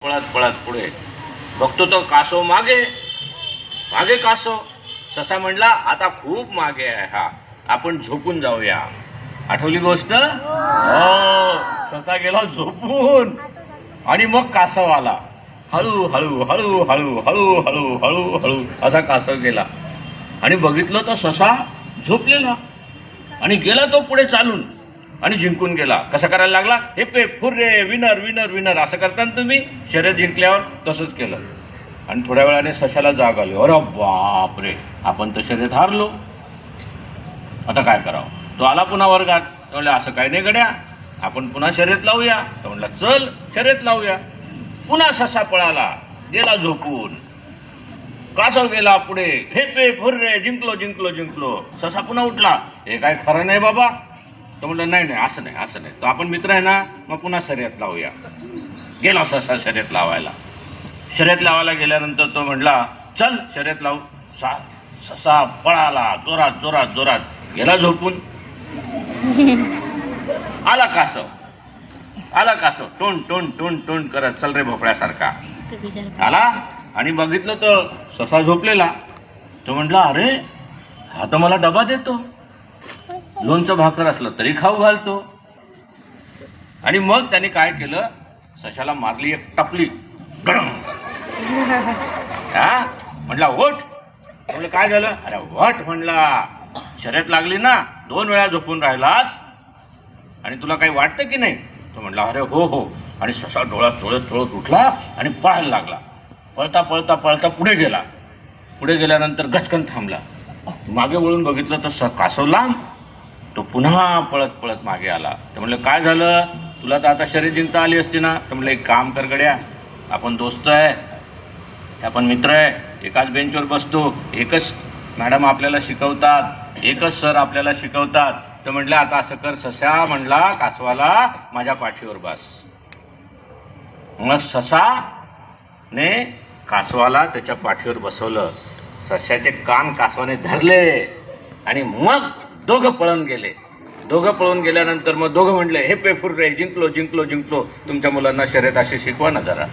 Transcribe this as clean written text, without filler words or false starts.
पळत पळत पुढे बघतो तो कासव मागे मागे कासव. ससा म्हणला आता खूप मागे आहे हा, आपण झोपून जाऊया. आठवली गोष्ट? हो, ससा गेला झोपून आणि मग कासव आला. हळू हळू हळू हळू हळू हळू हळू हळू असा कासव गेला आणि बघितलं तर ससा झोपलेला आणि गेला तो पुढे चालून आणि जिंकून गेला. कसा करायला लागला? हे पे फुर्रे विनर विनर विनर असं करता ना तुम्ही शर्यत जिंकल्यावर, तसंच केलं. आणि थोड्या वेळाने सशाला जाग आली, अरे बापरे, आपण तर शर्यत हारलो, आता काय करावं. तो आला पुन्हा वर्गात. म्हणलं असं काही नाही गड्या, आपण पुन्हा शर्यत लावूया. तर म्हणला चल शर्यत लावूया. पुन्हा ससा पळाला, गेला झोपून. कासव गेला पुढे, हे पे फुर्रे जिंकलो जिंकलो जिंकलो. ससा पुन्हा उठला, हे काय खरं नाही बाबा. तो म्हणलं नाही नाही असं नाही असं नाही, तो आपण मित्र आहे ना, मग पुन्हा शर्यत लावूया. गेला ससा शर्यत लावायला. शर्यत लावायला गेल्यानंतर तो म्हणला चल शर्यत लावू. ससा पळाला जोरात जोरात जोरात, गेला झोपून. आला कासव आला कासव टोन टोन टोन टोन करत, चल रे भोपळ्यासारखा आला आणि बघितलं तर ससा झोपलेला. तो म्हटला अरे हा तर मला डबा देतो, लोणचं भाकर असलं तरी खाऊ घालतो. आणि मग त्याने काय केलं, सशाला मारली एक टपली. हा म्हटला वट. म्हणलं काय झालं? अरे वट म्हणला, शर्यत लागली ना, 2 वेळा झोपून राहिलास आणि तुला काही वाटतं की नाही? तो म्हणला अरे हो हो. आणि ससा डोळा चोळत चोळत उठला आणि पळायला लागला. पळता पळता पळता पुढे गेला. पुढे गेल्यानंतर गचकन थांबला. मागे वळून बघितलं तर कासव लांब. तो पुन्हा पळत पळत मागे आला. तर म्हणलं काय झालं, तुला तर आता शर्यत जिंकता आली असती ना. तर म्हणलं एक काम कर गड्या, आपण दोस्त आहे, आपण मित्र आहे, एकाच बेंचवर बसतो, एकच मॅडम आपल्याला शिकवतात, एकच सर आपल्याला शिकवतात. तर म्हटलं आता असं कर ससा, म्हणला कासवाला माझ्या पाठीवर बस. मग ससाने कासवाला त्याच्या पाठीवर बसवलं. सशाचे कान कासवाने धरले आणि मग दोघं पळून गेले. दोघं पळून गेल्यानंतर मग दोघं म्हणले हे पे फुर्रे जिंकलो जिंकलो जिंकलो. तुमच्या मुलांना शर्यत अशी शिकवा ना जरा.